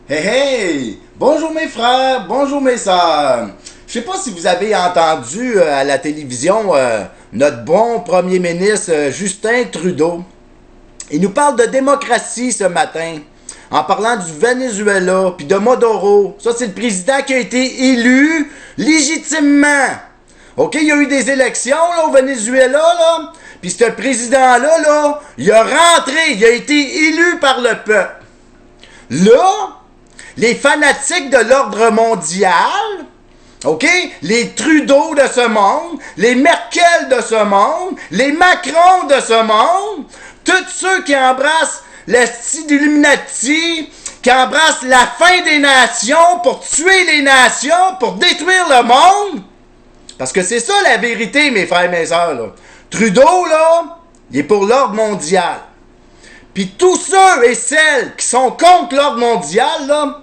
Hey hey! Bonjour mes frères, bonjour mes sœurs. Je sais pas si vous avez entendu à la télévision notre bon premier ministre Justin Trudeau. Il nous parle de démocratie ce matin, en parlant du Venezuela puis de Maduro. Ça, c'est le président qui a été élu légitimement. OK, il y a eu des élections là, au Venezuela, là. Puis ce président-là, là, il a rentré, il a été élu par le peuple. Là, les fanatiques de l'ordre mondial, OK? Les Trudeau de ce monde, les Merkel de ce monde, les Macron de ce monde, tous ceux qui embrassent le style d'Illuminati, qui embrassent la fin des nations pour tuer les nations, pour détruire le monde. Parce que c'est ça la vérité, mes frères et mes sœurs, là. Trudeau, là, il est pour l'ordre mondial. Puis tous ceux et celles qui sont contre l'ordre mondial, là,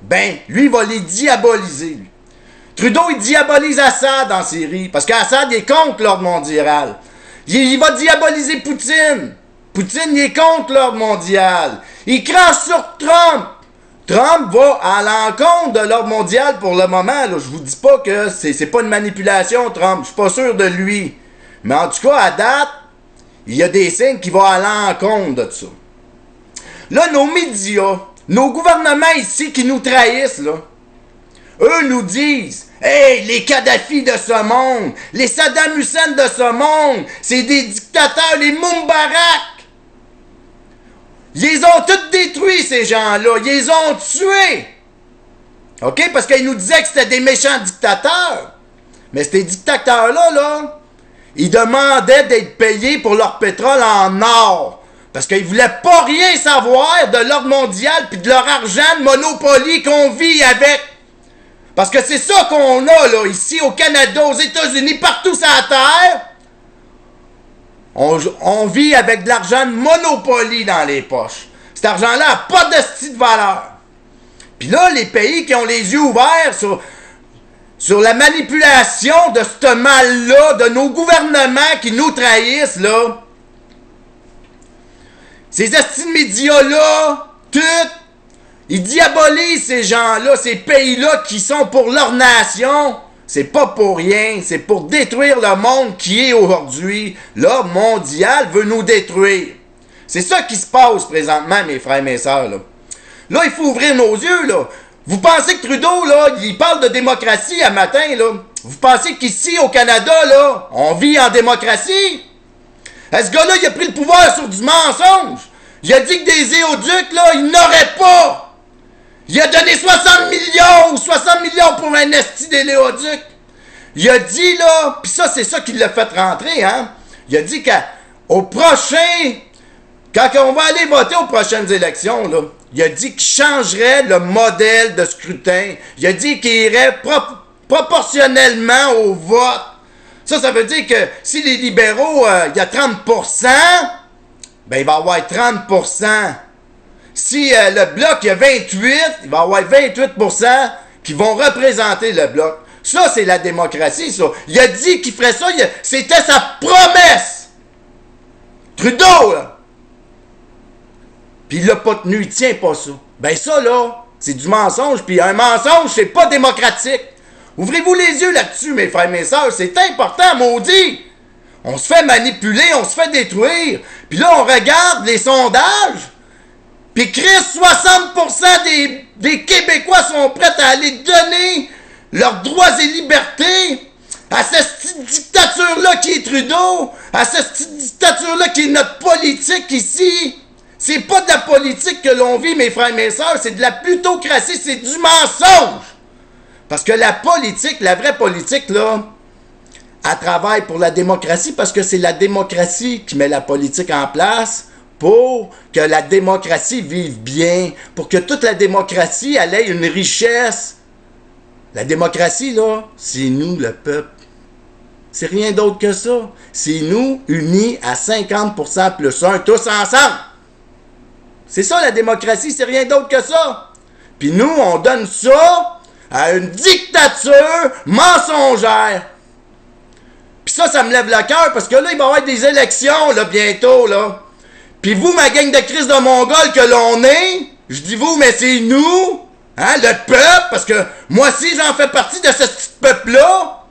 ben, lui, il va les diaboliser. Lui. Trudeau, il diabolise Assad en Syrie, parce qu'Assad, il est contre l'ordre mondial. Il va diaboliser Poutine. Poutine, il est contre l'ordre mondial. Il crache sur Trump. Trump va à l'encontre de l'ordre mondial pour le moment. Là. Je vous dis pas que c'est pas une manipulation, Trump. Je suis pas sûr de lui. Mais en tout cas, à date, il y a des signes qui vont à l'encontre de ça. Là, nos médias, nos gouvernements ici qui nous trahissent, là, eux nous disent « Hey, les Kadhafi de ce monde, les Saddam Hussein de ce monde, c'est des dictateurs, les Moubarak. Ils les ont tous détruits, ces gens-là. Ils les ont tués. OK? Parce qu'ils nous disaient que c'était des méchants dictateurs. Mais ces dictateurs-là, là, ils demandaient d'être payés pour leur pétrole en or. Parce qu'ils voulaient pas rien savoir de l'ordre mondial puis de leur argent de Monopoly qu'on vit avec. Parce que c'est ça qu'on a, là, ici au Canada, aux États-Unis, partout sur la Terre. On vit avec de l'argent de Monopoly dans les poches. Cet argent-là n'a pas de style de valeur. Puis là, les pays qui ont les yeux ouverts sur la manipulation de ce mal-là, de nos gouvernements qui nous trahissent, là, ces estimes médias-là, tout, ils diabolisent ces gens-là, ces pays-là qui sont pour leur nation. C'est pas pour rien, c'est pour détruire le monde qui est aujourd'hui. L'ordre mondial veut nous détruire. C'est ça qui se passe présentement, mes frères et mes sœurs. Là, il faut ouvrir nos yeux, là. Vous pensez que Trudeau, là, il parle de démocratie à matin, là? Vous pensez qu'ici, au Canada, là, on vit en démocratie? Ce gars-là, il a pris le pouvoir sur du mensonge. Il a dit que des éoducs, là, il n'aurait pas. Il a donné 60 millions ou 60 millions pour un esti d'éléoduc. Il a dit, là, pis ça, c'est ça qui l'a fait rentrer, hein. Il a dit qu'au prochain, quand on va aller voter aux prochaines élections, là, il a dit qu'il changerait le modèle de scrutin. Il a dit qu'il irait proportionnellement au vote. Ça veut dire que si les libéraux, il y a 30%, ben il va y avoir 30%. Si le bloc, il y a 28, il va y avoir 28% qui vont représenter le bloc. Ça, c'est la démocratie, ça. Il a dit qu'il ferait ça, c'était sa promesse. Trudeau, là. Puis il l'a pas tenu, il tient pas ça. Ben ça, là, c'est du mensonge, puis un mensonge, c'est pas démocratique. Ouvrez-vous les yeux là-dessus, mes frères et mes sœurs, c'est important, maudit. On se fait manipuler, on se fait détruire. Puis là, on regarde les sondages. Puis Chris, 60% des Québécois sont prêts à aller donner leurs droits et libertés à cette dictature-là qui est Trudeau, à cette dictature-là qui est notre politique ici. C'est pas de la politique que l'on vit, mes frères et mes sœurs, c'est de la plutocratie, c'est du mensonge. Parce que la politique, la vraie politique, là, elle travaille pour la démocratie parce que c'est la démocratie qui met la politique en place pour que la démocratie vive bien, pour que toute la démocratie elle ait une richesse. La démocratie, là, c'est nous, le peuple. C'est rien d'autre que ça. C'est nous, unis à 50% plus 1, tous ensemble. C'est ça, la démocratie, c'est rien d'autre que ça. Puis nous, on donne ça à une dictature mensongère. Puis ça me lève le cœur, parce que là, il va y avoir des élections, là, bientôt, là. Puis vous, ma gang de crise de Mongols que l'on est, Je dis vous, mais c'est nous, hein, le peuple, parce que moi aussi j'en fais partie de ce petit peuple-là,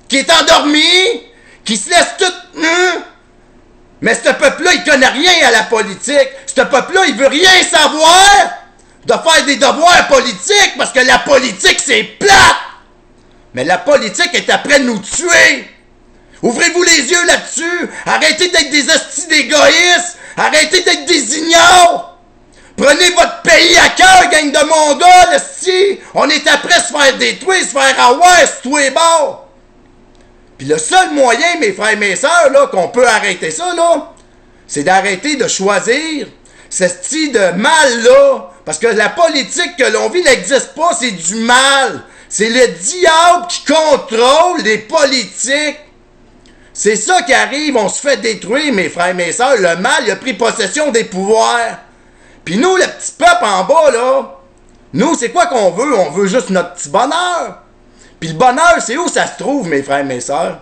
qui est endormi, qui se laisse tout... Mais ce peuple-là, il connaît rien à la politique. Ce peuple-là, il veut rien savoir de faire des devoirs politiques, parce que la politique, c'est plate. Mais la politique est après de nous tuer. Ouvrez-vous les yeux là-dessus. Arrêtez d'être des hosties d'égoïstes. Arrêtez d'être des ignorants. Prenez votre pays à cœur, gang de mongols, si on est après se faire détruire, se faire avoir, se tuer bord. Puis le seul moyen, mes frères et mes sœurs, là, qu'on peut arrêter ça, là, c'est d'arrêter de choisir ce style de mal-là. Parce que la politique que l'on vit n'existe pas, c'est du mal. C'est le diable qui contrôle les politiques. C'est ça qui arrive, on se fait détruire, mes frères et mes sœurs. Le mal, il a pris possession des pouvoirs. Puis nous, le petit peuple en bas, là, nous, c'est quoi qu'on veut? On veut juste notre petit bonheur. Puis le bonheur, c'est où ça se trouve, mes frères et mes sœurs?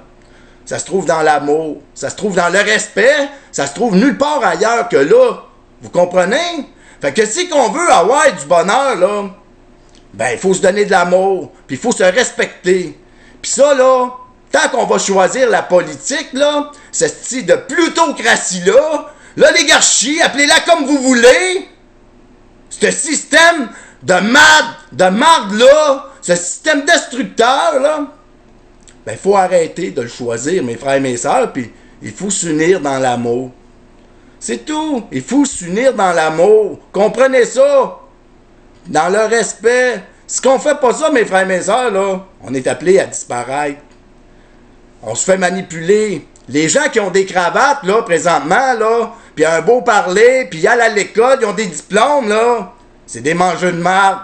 Ça se trouve dans l'amour, ça se trouve dans le respect, ça se trouve nulle part ailleurs que là. Vous comprenez? Fait que si qu'on veut avoir du bonheur, là, ben, il faut se donner de l'amour, puis il faut se respecter. Puis ça, là, tant qu'on va choisir la politique, là, ce style de plutocratie-là, l'oligarchie, appelez-la comme vous voulez, ce système de marde, là, ce système destructeur, là, ben, il faut arrêter de le choisir, mes frères et mes sœurs, puis il faut s'unir dans l'amour. C'est tout. Il faut s'unir dans l'amour. Comprenez ça. Dans le respect. Si on fait pas ça, mes frères et mes sœurs, là, on est appelés à disparaître. On se fait manipuler. Les gens qui ont des cravates, là, présentement, là, puis un beau parler, puis ils allent à l'école, ils ont des diplômes, là, c'est des mangeux de marde.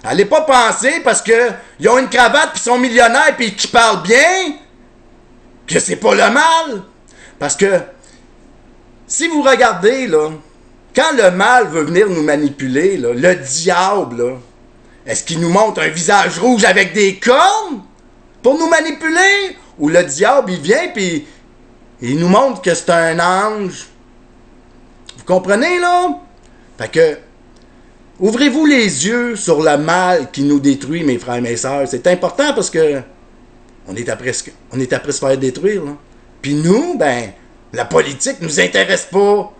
Allez pas penser parce que ils ont une cravate, puis ils sont millionnaires, puis qu'ils parlent bien, que c'est pas le mal. Parce que, si vous regardez, là, quand le mal veut venir nous manipuler, là, le diable, là, est-ce qu'il nous montre un visage rouge avec des cornes pour nous manipuler? Ou le diable, il vient puis il nous montre que c'est un ange? Vous comprenez, là? Fait que, ouvrez-vous les yeux sur le mal qui nous détruit, mes frères et mes sœurs. C'est important parce que on est après se faire détruire, là. Puis nous, ben, la politique nous intéresse pas.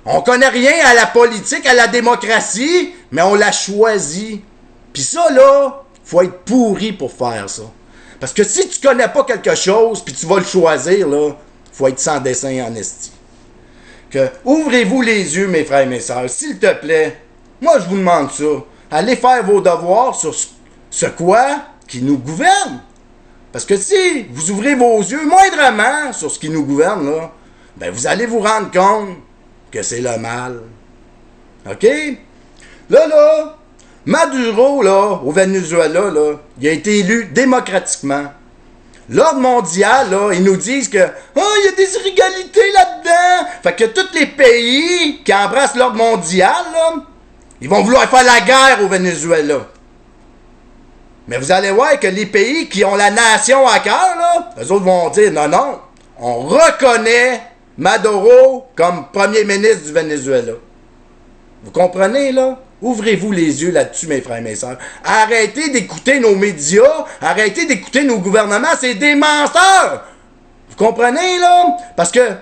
On connaît rien à la politique, à la démocratie, mais on la choisit. Puis ça, là, faut être pourri pour faire ça. Parce que si tu connais pas quelque chose, puis tu vas le choisir, là, faut être sans dessin en esti. Que, ouvrez-vous les yeux, mes frères et mes sœurs, s'il te plaît. Moi, je vous demande ça. Allez faire vos devoirs sur ce quoi qui nous gouverne. Parce que si vous ouvrez vos yeux moindrement sur ce qui nous gouverne, là, ben vous allez vous rendre compte que c'est le mal. OK? Là, Maduro, là, au Venezuela, là, il a été élu démocratiquement. L'ordre mondial, là, ils nous disent que il y a des inégalités là-dedans. Fait que tous les pays qui embrassent l'ordre mondial, là, ils vont vouloir faire la guerre au Venezuela. Mais vous allez voir que les pays qui ont la nation à cœur, là, eux autres vont dire non, on reconnaît Maduro comme premier ministre du Venezuela. Vous comprenez, là? Ouvrez-vous les yeux là-dessus, mes frères et mes sœurs. Arrêtez d'écouter nos médias, arrêtez d'écouter nos gouvernements, c'est des menteurs! Vous comprenez, là? Parce que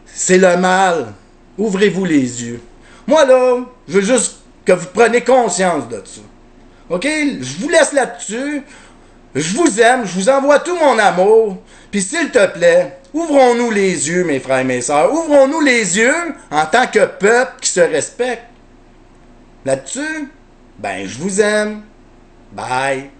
c'est le mal. Ouvrez-vous les yeux. Moi, là, je veux juste que vous preniez conscience de ça. OK? Je vous laisse là-dessus. Je vous aime, je vous envoie tout mon amour. Puis s'il te plaît, ouvrons-nous les yeux, mes frères et mes sœurs. Ouvrons-nous les yeux en tant que peuple qui se respecte. Là-dessus, ben, je vous aime. Bye.